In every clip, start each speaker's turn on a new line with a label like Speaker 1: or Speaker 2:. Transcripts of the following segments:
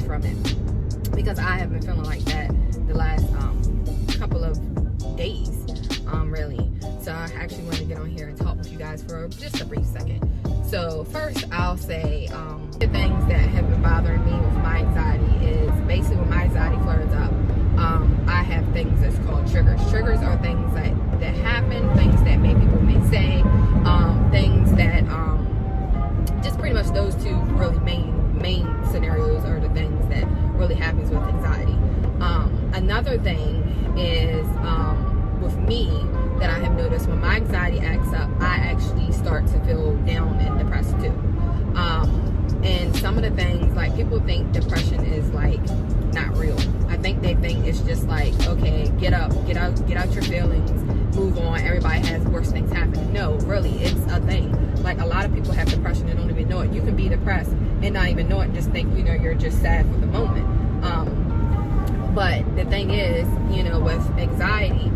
Speaker 1: from it, because I have been feeling like that the last couple of days, really. So I actually wanted to get on here and talk with you guys for just a brief second. So first, I'll say the things that have been bothering me with my anxiety is basically when my anxiety flares up, I have things that's called triggers. Triggers are things that happen, things that people may say, things that just pretty much those two really main scenarios are the things that really happens with anxiety. Another thing is with me that I have noticed, when my anxiety acts up, I actually start to feel down and depressed too. And some of the things, like, people think depression is like not real. I think they think it's just like, okay, get out your feelings, move on, everybody has worse things happening. No, really, it's a thing. Like, a lot of people have depression and don't even know it. You can be depressed and not even know it, just think, you're just sad for the moment. But the thing is, with anxiety,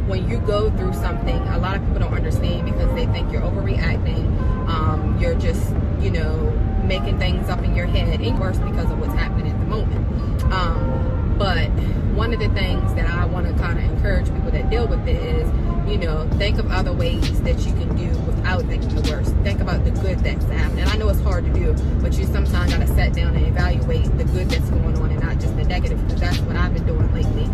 Speaker 1: when you go through something, a lot of people don't understand because they think you're overreacting. You're just, making things up in your head, and worse because of what's happening at the moment. But one of the things that I want to kind of encourage people that deal with it is, think of other ways that you can do without thinking the worst. Think about the good that's happening. And I know it's hard to do, but you sometimes got to sit down and evaluate the good that's going on and not just the negative, because that's what I've been doing lately.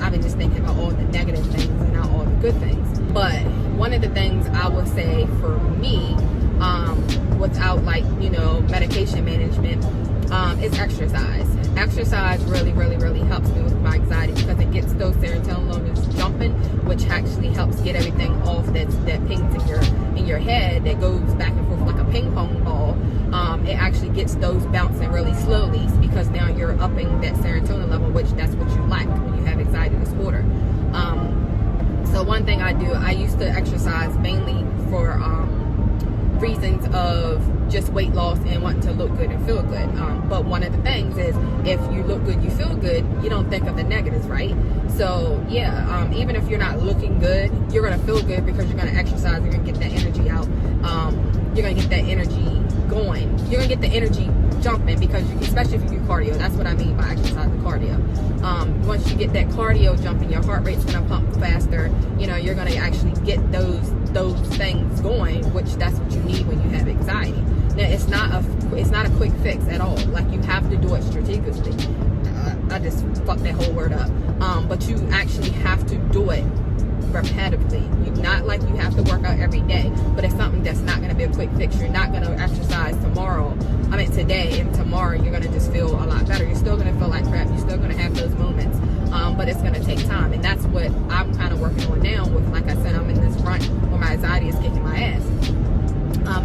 Speaker 1: I've been just thinking about all the negative things and not all the good things. But one of the things I would say for me, without medication management, is exercise. Exercise really, really, really helps me with my anxiety because it gets those serotonin jumping, which actually helps get everything off that pings in your head that goes back and forth like a ping pong ball. It actually gets those bouncing really slowly because now you're upping that serotonin level, which that's what you lack when you have anxiety disorder. So one thing I do, I used to exercise mainly for reasons of just weight loss and wanting to look good and feel good. But one of the things is, if you look good, you feel good, you don't think of the negatives, right? So yeah, even if you're not looking good, you're going to feel good because you're going to exercise. You're going to get that energy out. You're going to get that energy going. You're going to get the energy jumping because, especially if you do cardio, that's what I mean by exercising cardio. Once you get that cardio jumping, your heart rate's going to pump faster. You're going to actually get those things going, which that's what you need when you have anxiety. Now, it's not a quick fix at all. Like, you have to do it strategically. I just fucked that whole word up. But you actually have to do it repetitively. Not like you have to work out every day, but it's something that's not going to be a quick fix. You're not going to exercise today, and tomorrow you're going to just feel a lot better. You're still going to feel like crap. You're still going to have those moments, but it's going to take time, and that's what I'm kind of working on now. With, like I said, I'm in this front where my anxiety is kicking my ass.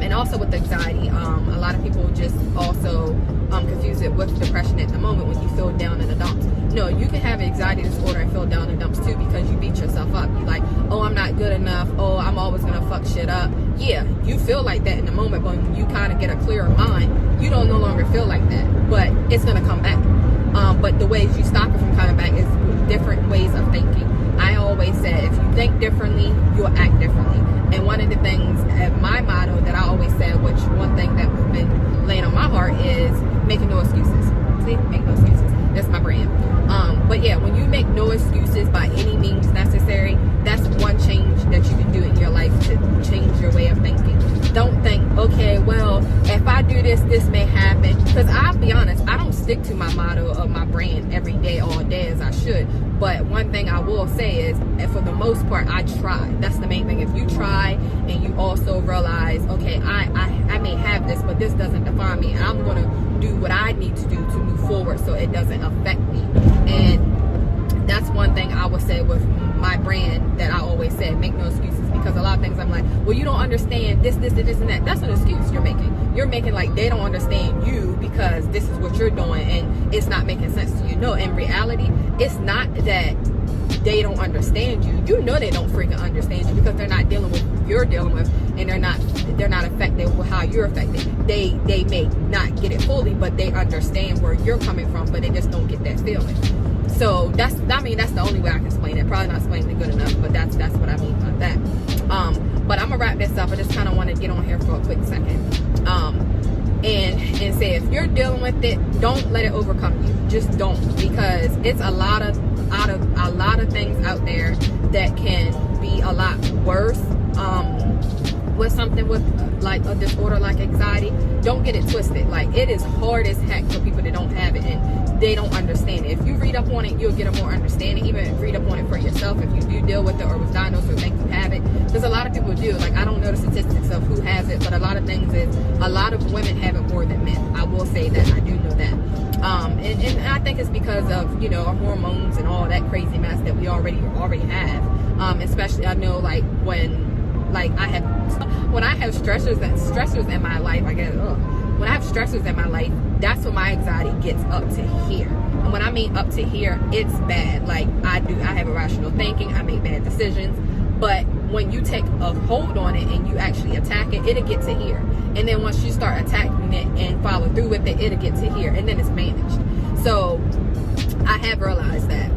Speaker 1: And also with anxiety, a lot of people just also confuse it with depression at the moment when you feel down in the dumps. No, you can have anxiety disorder and feel down in the dumps too, because you beat yourself up. You're like, oh, I'm not good enough. Oh, I'm always going to fuck shit up. Yeah, you feel like that in the moment, but when you kind of get a clearer mind, you don't no longer feel like that. But it's going to come back. But the ways you stop it from coming back is different ways of thinking. I always said, if you think differently, you'll act differently. And one of the things, my motto that I always said, which one thing that has been laying on my heart, is making no excuses. See, make no excuses. That's my brand. But yeah, when you make no excuses by any means necessary, that's one change that you can do in your life to change your way of thinking. Don't think, okay, well, if I do this, this may happen. Because I'll be honest, I don't stick to my motto of my brand every day, all day as I should. But one thing I will say is, for the most part, I try. That's the main thing. If you try and you also realize, okay, I may have this, but this doesn't define me. I'm going to do what I need to do to move forward so it doesn't affect me. And that's one thing I would say with my brand that I always said, make no excuses. Because a lot of things I'm like, well, you don't understand this, and that. That's an excuse you're making. You're making like they don't understand you because this is what you're doing and it's not making sense to you. No, in reality, it's not that they don't understand you. You know they don't freaking understand you because they're not dealing with what you're dealing with, and they're not affected with how you're affected. They may not get it fully, but they understand where you're coming from, but they just don't get that feeling. So that's the only way I can explain it. Probably not explaining it good enough, but that's what I mean by that. But I'm gonna wrap this up. I just kind of want to get on here for a quick second. and say, if you're dealing with it, don't let it overcome you. Just don't, because it's a lot of things out there that can be a lot worse. With something with like a disorder like anxiety, don't get it twisted. Like, it is hard as heck for people that don't have it and they don't understand it. If you read up on it, you'll get a more understanding. Even read up on it for yourself if you do deal with it or was diagnosed or think you have it, because a lot of people do. Like, I don't know the statistics of who has it, but a lot of things is a lot of women have it more than men. I will say that. I do know that. And I think it's because of, you know, our hormones and all that crazy mess that we already have. Especially, I know, like, when I have stressors in my life, I guess, when I have stressors in my life, that's when my anxiety gets up to here. And when I mean up to here, it's bad. Like, I have irrational thinking, I make bad decisions. But when you take a hold on it and you actually attack it, it'll get to here. And then once you start attacking it and follow through with it, it'll get to here. And then it's managed. So I have realized that.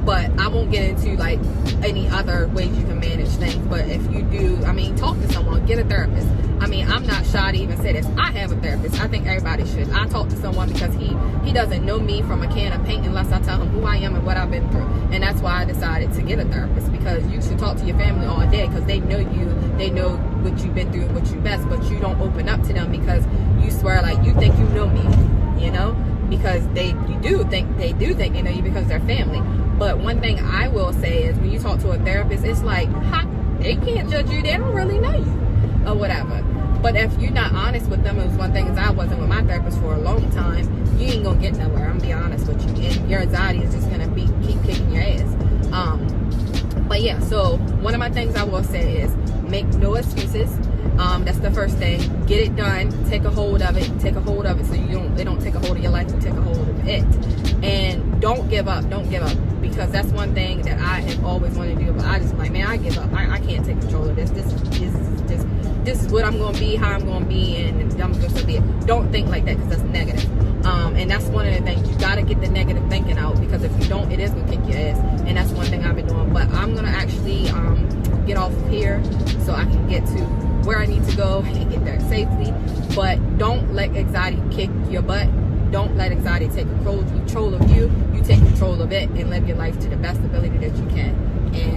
Speaker 1: But I won't get into like any other ways you can manage things. But if you do, I mean, talk to someone, get a therapist. I mean, I'm not shy to even say this. I have a therapist. I think everybody should. I talk to someone because he doesn't know me from a can of paint unless I tell him who I am and what I've been through. And that's why I decided to get a therapist, because you should talk to your family all day, because they know you, they know what you've been through and what you best, but you don't open up to them because you swear like you think you know me, you know, because they do think they know you because they're family. But one thing I will say is, when you talk to a therapist, it's like, they can't judge you, they don't really know you or whatever. But if you're not honest with them, it was one thing is I wasn't with my therapist for a long time, you ain't gonna get nowhere. I'm gonna be honest with you, and your anxiety is just gonna keep kicking your ass. But yeah, so one of my things I will say is, make no excuses. That's the first thing. Get it done. Take a hold of it. So they don't take a hold of your life, you take a hold of it. And don't give up. Don't give up, because that's one thing that I have always wanted to do. But I just like, man, I give up. I can't take control of this. This is what I'm gonna be, how I'm gonna be, and I'm just gonna be it. Don't think like that, because that's negative. And that's one of the things, you gotta get the negative thinking out, because if you don't, it is gonna kick your ass. And that's one thing I've been doing. But I'm gonna actually get off of here so I can get to where I need to go and get there safely. But don't let anxiety kick your butt. Don't let anxiety take control of you. You take control of it and live your life to the best ability that you can. And